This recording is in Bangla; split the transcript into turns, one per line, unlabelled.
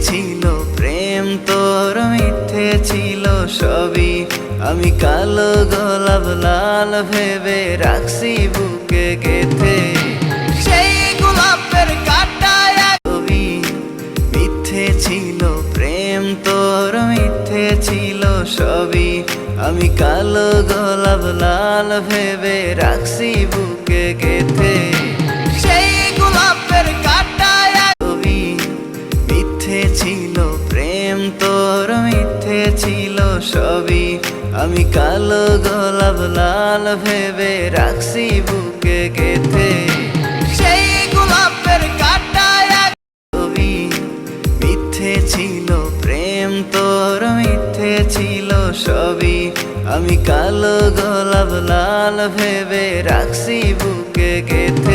ছিল প্রেম তোর, মিথ্যে ছিল সবই। আমি কালো গোলাপ লাল ভেবে রাখছি বুকে গেথে, সেই গোলাপের কাঁটায় ছবি। মিথ্যে ছিল প্রেম তোর, মিথ্যে ছিল সবই। আমি কালো গোলাপ লাল ভেবে রাখছি বুকে গেথে, সেই গোলাপের কাঁটায় ছবি। মিথ্যে ছিল প্রেম তোর, মিথ্যে ছিল সবই। আমি কালো গোলাপ লাল ভেবে রাখছি বুকে গেথে, সেই গোলাপের কাঁটায় ছবি। মিথ্যে ছিল প্রেম তোর, মিথ্যে ছিল সবই। আমি কালো গোলাপ লাল ভেবে রাখছি বুকে গেথে।